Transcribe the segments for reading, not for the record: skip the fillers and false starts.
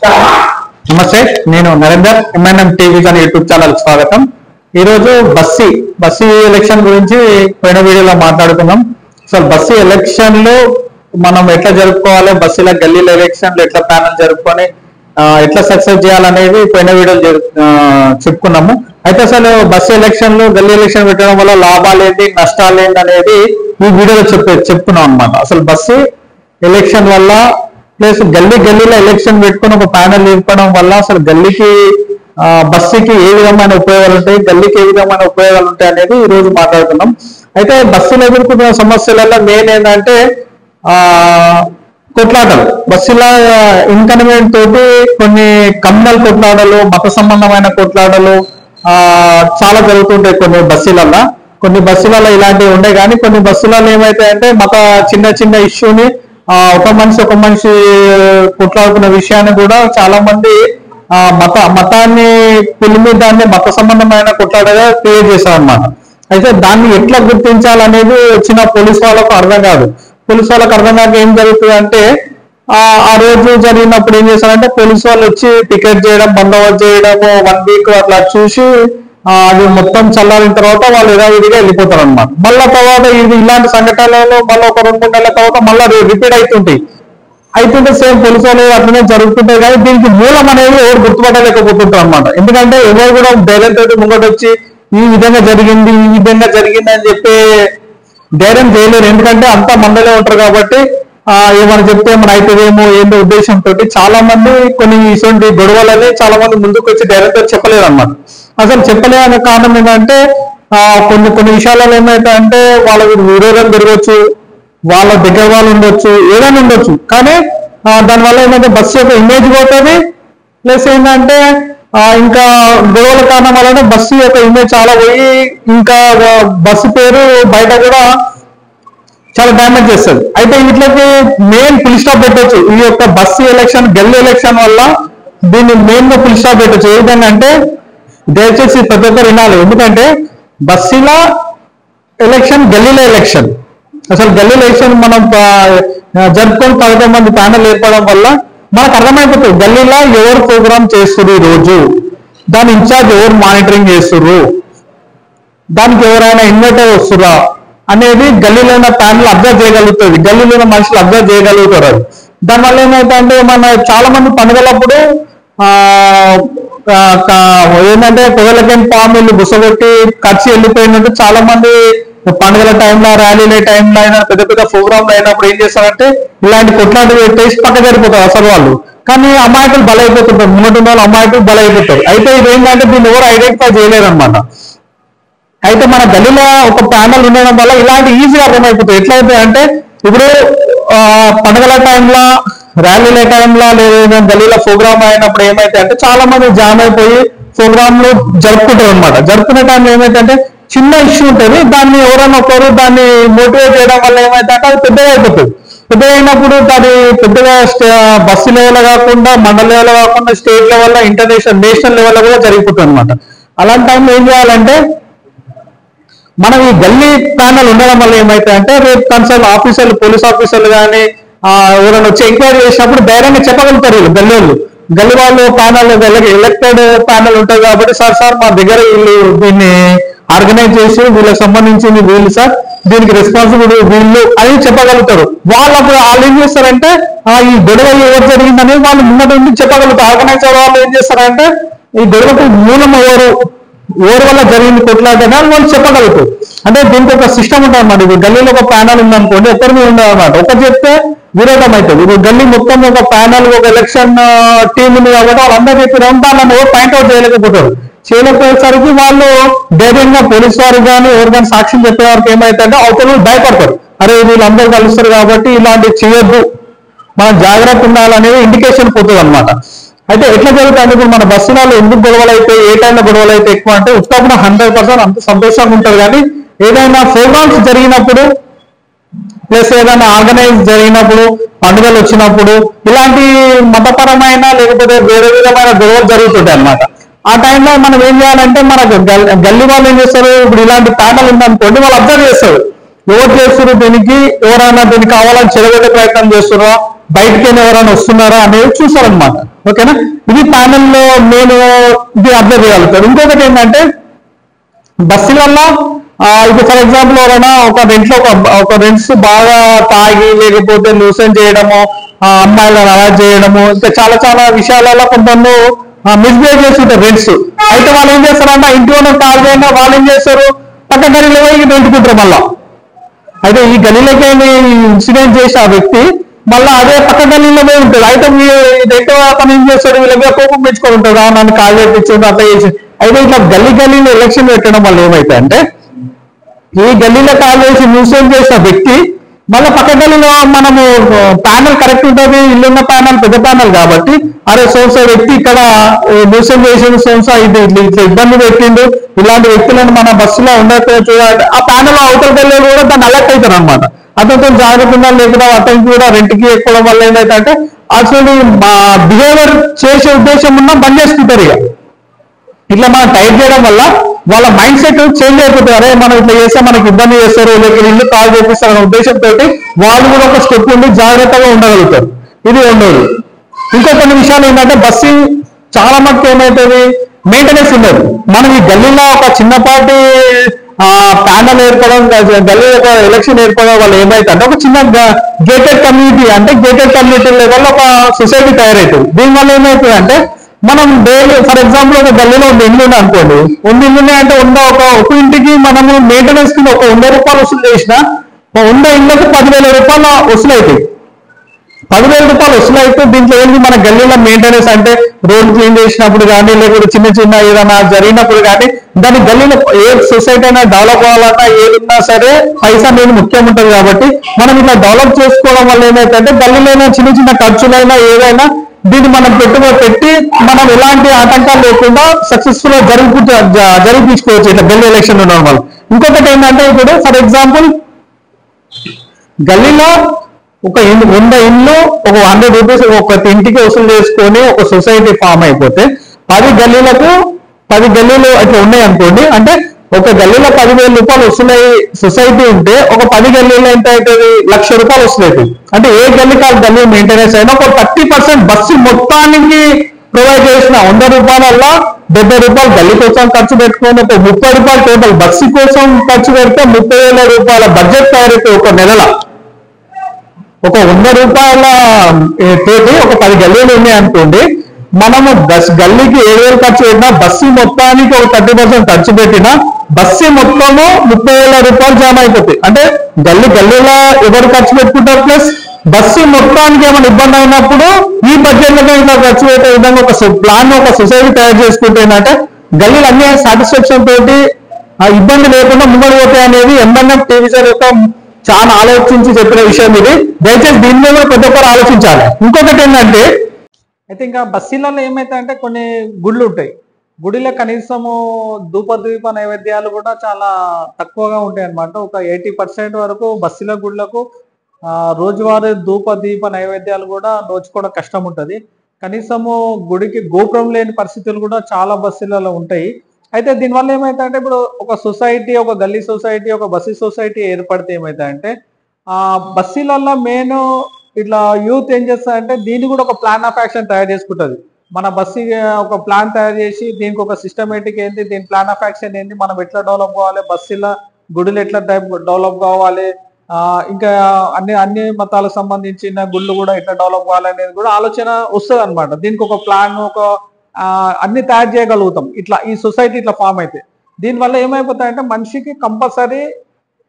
నమస్తే, నేను Narender. M&M TV అని యూట్యూబ్ ఛానల్ స్వాగతం. ఈరోజు బస్సీ ఎలక్షన్ గురించి పోయిన వీడియోలో మాట్లాడుకున్నాం. అసలు బస్సీ ఎలక్షన్లు మనం ఎట్లా జరుపుకోవాలి, బస్సీల గల్లీల ఎలక్షన్లు ఎట్లా ప్యానల్ జరుపుకొని ఎట్లా సక్సెస్ చేయాలనేది పోయిన వీడియోలో చెప్పుకున్నాము. అయితే అసలు బస్సు ఎలక్షన్లు గల్లీ ఎలక్షన్ పెట్టడం వల్ల లాభాలు ఏంటి, నష్టాలు ఏంటి అనేది ఈ వీడియోలో చెప్తున్నాం అనమాట. అసలు బస్సు ఎలక్షన్ వల్ల ప్లస్ గల్లీలో ఎలక్షన్ పెట్టుకుని ఒక ప్యానల్ నింపడం వల్ల అసలు గల్లీకి బస్సుకి ఏ విధమైన ఉపయోగాలు ఉంటాయి, గల్లీకి ఏ విధమైన ఉపయోగాలు ఉంటాయి అనేది ఈ రోజు మాట్లాడుతున్నాం. అయితే బస్సులు ఎదుర్కొన్న సమస్యలలో మెయిన్ ఏంటంటే కొట్లాటలు. బస్సుల ఇన్కన్వీనియంట్ తోటి కొన్ని కమ్యూనల్ కొట్లాటలు, మత సంబంధమైన కొట్లాటలు చాలా జరుగుతుంటాయి కొన్ని బస్సులలో ఇలాంటివి ఉండే. కానీ కొన్ని బస్సులలో ఏమైతాయంటే చిన్న ఇష్యూని ఒక మనిషి కొట్లాడుకున్న విషయాన్ని కూడా చాలా మంది మతాన్ని పిలిమి దాన్ని మత సంబంధమైన కొట్లాటగా క్రియేట్ చేశారు అనమాట. అయితే దాన్ని ఎట్లా గుర్తించాలనేది వచ్చిన పోలీసు వాళ్ళకు అర్థం కాదు. పోలీసు వాళ్ళకి అర్థం కాక ఏం జరుగుతుంది అంటే ఆ రోజు జరిగినప్పుడు ఏం చేశారంటే పోలీసు వాళ్ళు వచ్చి టికెట్ చేయడం, బందోబస్తు చేయడం, 1 వీక్ అట్లా చూసి అది మొత్తం చల్లారిన తర్వాత వాళ్ళు యథావిధిగా వెళ్ళిపోతారు అనమాట. మళ్ళా తర్వాత ఇలాంటి సంఘటనలు మళ్ళీ ఒక 2-3 నెలల తర్వాత మళ్ళీ రిపీట్ అవుతుంటే సేమ్ పోలీసు వాళ్ళు అట్లనే జరుగుతుంటాయి. కానీ దీనికి మూలం అనేది ఎవరు గుర్తుపట్టలేకపోతుంటారు అనమాట. ఎందుకంటే ఎవరు కూడా ధైర్యంతో ముంగట వచ్చి ఈ విధంగా జరిగింది అని చెప్పి ధైర్యం చేయలేరు. ఎందుకంటే అంతా మందలే ఉంటారు కాబట్టి ఏమైనా చెప్తే ఏమైనా అవుతుందేమో ఏంటో ఉద్దేశంతో చాలా మంది కొన్ని ఇటువంటి గొడవలని చాలా మంది ముందుకు వచ్చి ధైర్యంతో చెప్పలేరు అనమాట. అసలు చెప్పలేని కారణం ఏంటంటే కొన్ని విషయాలలో ఏమైతే వాళ్ళ విరోధం జరగవచ్చు, వాళ్ళ దగ్గర వాళ్ళు ఉండొచ్చు, ఏదైనా ఉండొచ్చు. కానీ దానివల్ల ఏంటంటే బస్సు యొక్క ఇమేజ్ పోతుంది. ప్లస్ ఏంటంటే ఇంకా గొడవల కారణం వల్ల బస్సు యొక్క ఇమేజ్ చాలా పోయి ఇంకా బస్సు పేరు బయట కూడా చాలా డ్యామేజ్ చేస్తుంది. అయితే వీటికి మెయిన్ ఫుల్ స్టాప్ పెట్టచ్చు. ఈ యొక్క బస్సు ఎలక్షన్ గల్లీ ఎలక్షన్ వల్ల దీన్ని మెయిన్ గా ఫుల్ స్టాప్ పెట్టచ్చు. ఏ విధంగా అంటే దయచేసి ప్రతి ఒక్కరు వినాలి. ఎందుకంటే బస్సుల ఎలక్షన్ గల్లీల ఎలక్షన్, అసలు గల్లీల ఎలక్షన్ మనం జరుపుకొని 11 మంది ప్యానల్ ఏర్పడడం వల్ల మనకు అర్థమైపోతుంది గల్లీలో ఎవరు ప్రోగ్రామ్ చేస్తున్నారు, ఈ రోజు దాని ఇన్ఛార్జ్ ఎవరు మానిటరింగ్ చేస్తున్నారు, దానికి ఎవరైనా ఇన్వర్టర్ వస్తురా అనేది గల్లీలో ఉన్న ప్యానల్ అబ్జర్వ్ చేయగలుగుతుంది, గల్లీలో ఉన్న మనుషులు అబ్జర్వ్ చేయగలుగుతారు. దానివల్ల ఏమైందంటే చాలా మంది పండుగలప్పుడు ఏంటంటే పొగలకేం పాములు బుసగొట్టి ఖర్చు వెళ్ళిపోయినట్టు చాలా మంది పండుగల టైంలో, ర్యాలీల టైంలో అయినా పెద్ద ప్రోగ్రాంలు అయినప్పుడు ఏం చేస్తారంటే ఇలాంటి కొట్లాంటి పెట్టేసి పక్క జరిపోతారు అసలు వాళ్ళు. కానీ అమాయకులు బలైపోతుంటారు, ముందు వాళ్ళు అమాయకులు బలైపోతారు. అయితే ఇది ఏంటంటే దీన్ని ఎవరు ఐడెంటిఫై చేయలేరు అనమాట. అయితే మన గల్లీలో ఒక ప్యానల్ ఉండడం వల్ల ఇలాంటి ఈజీగా అర్థమైపోతుంది. ఎట్లయితే అంటే ఇప్పుడు పండుగల టైంలో, ర్యాలీల టైంలో లేదా గల్లీలో ప్రోగ్రామ్ అయినప్పుడు ఏమైతే అంటే చాలా మంది జామ్ అయిపోయి ప్రోగ్రాంలు జరుపుకుంటారు అనమాట. జరుపుకునే టైంలో ఏమైతే అంటే చిన్న ఇష్యూ ఉంటుంది, దాన్ని ఎవరైనా ఒకరు దాన్ని మోటివేట్ చేయడం వల్ల ఏమైతే అంటే అది పెద్దగా అయిపోతుంది. పెద్దగా అయినప్పుడు అది పెద్దగా బస్సు లెవెల్ కాకుండా, మండల లెవెల్ కాకుండా స్టేట్ లెవెల్లో, నేషనల్ లెవెల్లో కూడా జరిగిపోతుంది అనమాట. అలాంటి టైంలో ఏం చేయాలంటే మనం ఈ గల్లీ ప్యానల్ ఉండడం వల్ల ఏమైతే అంటే రేపు కన్సర్న్ ఆఫీసర్లు, పోలీస్ ఆఫీసర్లు కానీ ఎవరైనా వచ్చి ఎంక్వైరీ చేసినప్పుడు ధైర్యంగా చెప్పగలుగుతారు. వీళ్ళు గల్లీ వాళ్ళు ప్యానల్ ఎలక్టెడ్ ప్యానల్ ఉంటుంది కాబట్టి సార్ మా దగ్గర వీళ్ళు దీన్ని ఆర్గనైజ్ చేసి వీళ్ళకి సంబంధించింది వీళ్ళు సార్, దీనికి రెస్పాన్సిబిలిటీ వీళ్ళు అని చెప్పగలుగుతారు. వాళ్ళు ఏం చేస్తారంటే ఈ గొడవ ఎవరు జరిగిందని వాళ్ళు ముందు నుండి చెప్పగలుగుతారు. ఆర్గనైజర్ వాళ్ళు ఏం చేస్తారంటే ఈ గొడవకు మూలం ఎవరు వల్ల జరిగింది కొట్లాటని వాళ్ళు చెప్పగలుగుతారు. అంటే దీనికి ఒక సిస్టమ్ ఉంటుంది అన్నమాట. ఇప్పుడు గల్లీలో ఒక ప్యానల్ ఉందనుకోండి, ఒకరి మీద ఉండదు అనమాట. ఒకరు చెప్తే విరోధం అవుతుంది. ఇప్పుడు గల్లీ మొత్తం ఒక ప్యానల్, ఒక ఎలక్షన్ టీం ఉంది కాబట్టి వాళ్ళందరూ చెప్పిన దాన్ని ఎవరు పాయింట్అవుట్ చేయలేకపోయేసరికి వాళ్ళు ధైర్యంగా పోలీసు వారు కానీ ఎవరు కానీ సాక్ష్యం చెప్పే వారికి ఏమైతుందంటే అవతల భయపడతారు. అరే వీళ్ళందరూ కలుస్తారు కాబట్టి ఇలాంటివి చేయొద్దు, మనం జాగ్రత్త ఉండాలనేది ఇండికేషన్ పోతుంది అనమాట. అయితే ఎట్లా జరుగుతుంది ఇప్పుడు మన బస్సులలో ఎందుకు గొడవలు అయితే, ఏ టైంలో గొడవలు అయితే ఎక్కువ అంటే ఉత్తప్పుడు 100% అంత సంతోషంగా ఉంటుంది. కానీ ఏదైనా ప్రోగ్రామ్స్ జరిగినప్పుడు ప్లస్ ఏదైనా ఆర్గనైజ్ జరిగినప్పుడు, పండుగలు వచ్చినప్పుడు ఇలాంటి మతపరమైన లేకపోతే వేరే విధమైన గొడవలు జరుగుతుంటాయి అన్నమాట. ఆ టైంలో మనం ఏం చేయాలంటే మన గల్లీ వాళ్ళు ఏం చేస్తారు, ఇప్పుడు ఇలాంటి ప్యానల్ ఉందనుకోండి, వాళ్ళు అబ్జర్వ్ చేస్తారు ఎవరు చేస్తారు, దీనికి ఎవరైనా దీనికి కావాలని చెడగొట్టే ప్రయత్నం చేస్తున్నారా, బయటకైనా ఎవరైనా వస్తున్నారా అనేది చూసారనమాట. ఓకేనా, ఇది ప్యానెల్లో నేను ఇది అబ్జర్వ్ చేయగలుగుతాను. ఇంకొకటి ఏంటంటే బస్సులలో ఇప్పుడు ఫర్ ఎగ్జాంపుల్ ఎవరైనా ఒక రెంట్లో ఒక రెంట్స్ బాగా తాగి లేకపోతే లూసన్ చేయడము, అమ్మాయిలను అవాయిడ్ చేయడము, ఇంకా చాలా చాలా విషయాలలో కొంతమంది మిస్బిహేవ్ చేస్తుంటారు రెంట్స్. అయితే వాళ్ళు ఏం చేస్తారంటే ఇంటి ఓనర్ కాల్ చేయగా వాళ్ళు ఏం చేస్తారు, పక్క గలీలో పోయి రెంటుకుంటారు మళ్ళా. అయితే ఈ గలీలోకి ఇన్సిడెంట్ చేసి ఆ వ్యక్తి మళ్ళీ అదే పక్క గలీలో పోయి ఉంటుంది. అయితే రెంటో అతను ఏం చేస్తాడు, వీళ్ళ మీద కోపం పెంచుకొని ఉంటాడు, నన్ను కాల్ చేయించండి అట్లా చేసి. అయితే ఇట్లా గల్లీలో ఎలక్షన్ పెట్టడం వల్ల ఏమైతే అంటే ఈ గల్లీలో కాల్ చేసి న్యూసెన్స్ చేసిన వ్యక్తి మళ్ళీ పక్క గల్లీలో మనము ప్యానల్ కరెక్ట్ ఉంటుంది, ఇల్లున్న ప్యానల్ పెద్ద ప్యానల్ కాబట్టి అరే సోన్సా వ్యక్తి ఇక్కడ న్యూసెన్స్ చేసిండు, సోన్సా ఇది ఇట్లా ఇబ్బంది పెట్టిండు, ఇలాంటి వ్యక్తులను మన బస్సులో ఉండకపోతే చూడాలి, ఆ ప్యానల్ అవతల గల్లీలో కూడా దాన్ని అలర్ట్ అవుతారు అనమాట. అతనితో జాగ్రత్తగా లేకుండా అతనికి కూడా రెంట్కి ఎక్కువడం వల్ల ఏమైతే అసలు బిహేవియర్ చేసే ఉద్దేశం ఉన్నా బంద్ చేసుకుంటారు. ఇక ఇట్లా మనం టైప్ చేయడం వల్ల వాళ్ళ మైండ్ సెట్ చేంజ్ అయిపోతుంది. అరే మనం ఇట్లా చేస్తే మనకి ఇబ్బంది చేస్తారు, లేకపోతే ఇల్లు కాల్ చేపిస్తారు అనే ఉద్దేశంతో వాళ్ళు కూడా ఒక స్టెప్ ఉండి జాగ్రత్తగా ఉండగలుగుతారు. ఇది ఉండదు. ఇంకో కొన్ని విషయాలు ఏంటంటే బస్సు చాలా మటుకు ఏమవుతుంది, మెయింటెనెన్స్ ఉండదు. మనం ఈ గల్లీలో ఒక చిన్నపాటి ప్యానల్ ఏర్పడడం, గల్లీ ఒక ఎలక్షన్ ఏర్పడడం వల్ల ఏమైతే అంటే ఒక చిన్న గేటెడ్ కమ్యూనిటీ, అంటే గేటెడ్ కమ్యూనిటీ లెవెల్ ఒక సొసైటీ తయారవుతుంది. దీనివల్ల ఏమవుతుంది అంటే మనం డైలీ ఫర్ ఎగ్జాంపుల్ ఒక గల్లీలో ఒక ఇల్లు అనుకోండి, ఇల్లు అంటే ఒక ఇంటికి మనము మెయింటెనెన్స్ కింద ఒక 100 రూపాయలు వసూలు చేసినా 100 ఇళ్ళకి 10,000 రూపాయల వసూలు అవుతాయి. 10,000 రూపాయలు వసూలు అయితే దీంట్లో ఏంటి, మన గల్లీలో మెయింటెనెన్స్ అంటే రోడ్ క్లీన్ చేసినప్పుడు కానీ లేకపోతే చిన్న చిన్న ఏదైనా జరిగినప్పుడు కానీ దాని గల్లీలో ఏ సొసైటీ అయినా డెవలప్ అవ్వాలన్నా ఏదున్నా సరే పైసా అనేది ముఖ్యం ఉంటుంది. కాబట్టి మనం ఇట్లా డెవలప్ చేసుకోవడం వల్ల ఏమైతే గల్లీలో చిన్న చిన్న ఖర్చులైనా ఏదైనా దీన్ని మనం పెట్టి మనం ఎలాంటి ఆటంకాలు లేకుండా సక్సెస్ఫుల్ గా జరిపించుకోవచ్చు ఇట్లా గల్లీ ఎలక్షన్ ఉండడం వల్ల. ఇంకొకటి ఏంటంటే ఇప్పుడు ఫర్ ఎగ్జాంపుల్ గల్లీలో ఒక 100 ఇళ్ళు ఒక 100 రూపీస్ ఒక ఇంటికి వసూలు చేసుకొని ఒక సొసైటీ ఫామ్ అయిపోతే 10 గల్లీలు అట్లా ఉన్నాయి అనుకోండి, అంటే ఒక గల్లీలో 10,000 రూపాయలు వసూలై సొసైటీ ఉంటే ఒక 10 గల్లీలో ఎంత అవుతుంది, 1,00,000 రూపాయలు వసూలవుతుంది. అంటే ఏ గల్లీ కాదు గల్లీ మెయింటెనెన్స్ అయినా ఒక 30% బస్సు మొత్తానికి ప్రొవైడ్ చేసిన 100 రూపాయలలో 70 రూపాయలు గల్లీ కోసం ఖర్చు పెట్టుకొని ఒక 30 రూపాయలు టోటల్ బస్సు కోసం ఖర్చు పెడితే 30,000 రూపాయల బడ్జెట్ తయారైతే ఒక నెలల ఒక 100 రూపాయల తోటి ఒక 10 గల్లీలు ఉన్నాయి అనుకోండి, మనము గల్లీకి 7,000 ఖర్చు పెట్టినా బస్సు మొత్తానికి ఒక 30% ఖర్చు పెట్టినా బస్సు మొత్తము 30,000 రూపాయలు జామ అయిపోతాయి. అంటే గల్లీలో ఎవరు ఖర్చు పెట్టుకుంటారు ప్లస్ బస్సు మొత్తానికి ఏమైనా ఇబ్బంది అయినప్పుడు ఈ బడ్జెట్ లో ఇలా ఖర్చు పెట్టే విధంగా ఒక ప్లాన్ ఒక సొసైటీ తయారు చేసుకుంటే ఏంటంటే గల్లీలు అన్ని సాటిస్ఫాక్షన్ తోటి ఇబ్బంది లేకుండా ముంగడు పోతాయి అనేది ఎంఎన్ఎఫ్ టీవీసర్ యొక్క చాలా ఆలోచించి చెప్పిన విషయం ఇది. దయచేసి దీని మీద ప్రతి ఒక్కరు ఆలోచించాలి. ఇంకొకటి ఏంటంటే అయితే ఇంకా బస్సులలో ఏమైతే అంటే కొన్ని గుళ్ళు ఉంటాయి, గుడిలో కనీసము ధూపదీప నైవేద్యాలు కూడా చాలా తక్కువగా ఉంటాయి అన్నమాట. ఒక 80% వరకు బస్సుల గుళ్ళకు రోజువారీ ధూపదీప నైవేద్యాలు కూడా నోచుకోవడం కష్టం ఉంటుంది. కనీసము గుడికి గోపురం లేని పరిస్థితులు కూడా చాలా బస్సులలో ఉంటాయి. అయితే దీనివల్ల ఏమైతే అంటే ఇప్పుడు ఒక సొసైటీ, ఒక గల్లీ సొసైటీ, ఒక బస్సు సొసైటీ ఏర్పడితే ఏమైతే అంటే బస్సులలో మెయిన్ ఇట్లా యూత్ ఏం చేస్తారంటే దీన్ని కూడా ఒక ప్లాన్ ఆఫ్ యాక్షన్ తయారు చేసుకుంటుంది. మన బస్సు ఒక ప్లాన్ తయారు చేసి దీనికి ఒక సిస్టమేటిక్ ఏంటి, దీని ప్లాన్ ఆఫ్ యాక్షన్ ఏంటి, మనం ఎట్లా డెవలప్ కావాలి, బస్సుల గుడులు ఎట్లా డెవలప్ కావాలి, ఇంకా అన్ని మతాలకు సంబంధించిన గుళ్ళు కూడా ఎట్లా డెవలప్ కావాలి అనేది కూడా ఆలోచన వస్తుంది అనమాట. దీనికి ఒక ప్లాన్ ఒక అన్ని తయారు చేయగలుగుతాం ఇట్లా ఈ సొసైటీ ఇట్లా ఫామ్ అయితే. దీనివల్ల ఏమైపోతాయంటే మనిషికి కంపల్సరీ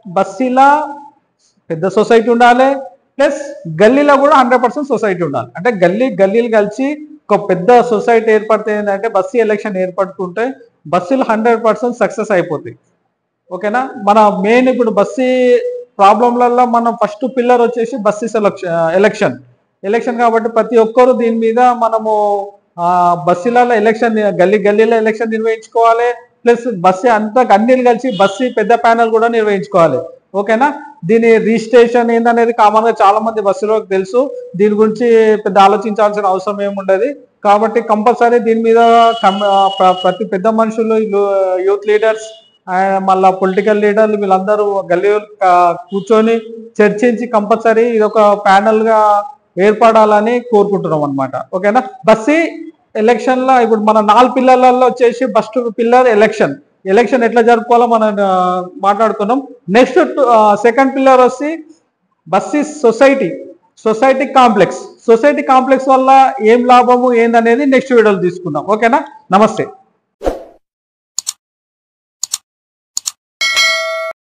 బస్సులా పెద్ద సొసైటీ ఉండాలి, ప్లస్ గల్లీలో కూడా 100% సొసైటీ ఉండాలి. అంటే గల్లీలు కలిసి ఒక పెద్ద సొసైటీ ఏర్పడితే ఏంటంటే బస్సు ఎలక్షన్ ఏర్పడుతుంటే బస్సులు 100% సక్సెస్ అయిపోతాయి. ఓకేనా, మన మెయిన్ ఇప్పుడు బస్సు ప్రాబ్లంలలో మనం ఫస్ట్ పిల్లర్ వచ్చేసి బస్సు ఎలక్షన్ కాబట్టి ప్రతి ఒక్కరు దీని మీద మనము బస్సులలో ఎలక్షన్ గల్లీలో ఎలక్షన్ నిర్వహించుకోవాలి, ప్లస్ బస్సు అంతా అన్ని కలిసి బస్సు పెద్ద ప్యానల్ కూడా నిర్వహించుకోవాలి. ఓకేనా, దీని రిజిస్ట్రేషన్ ఏందనేది కామన్ గా చాలా మంది బస్సులకు తెలుసు, దీని గురించి పెద్ద ఆలోచించాల్సిన అవసరం ఏముండదు. కాబట్టి కంపల్సరీ దీని మీద ప్రతి పెద్ద మనుషులు, యూత్ లీడర్స్, మళ్ళా పొలిటికల్ లీడర్లు వీళ్ళందరూ గల్లీ కూర్చొని చర్చించి కంపల్సరీ ఇది ఒక ప్యానల్ గా ఏర్పడాలని కోరుకుంటున్నాం అనమాట. ఓకేనా. బస్సీ ఎలక్షన్ లో ఇప్పుడు మన 4 పిల్లర్లలో వచ్చేసి ఫస్ట్ పిల్లర్ ఎలక్షన్ ఎట్లా జరుపుకోవాలో మనం మాట్లాడుకున్నాం. నెక్స్ట్ సెకండ్ పిల్లర్ వచ్చి బస్సీ సొసైటీ కాంప్లెక్స్ వల్ల ఏం లాభము ఏందనేది నెక్స్ట్ వీడియోలో తీసుకుందాం. ఓకేనా. నమస్తే.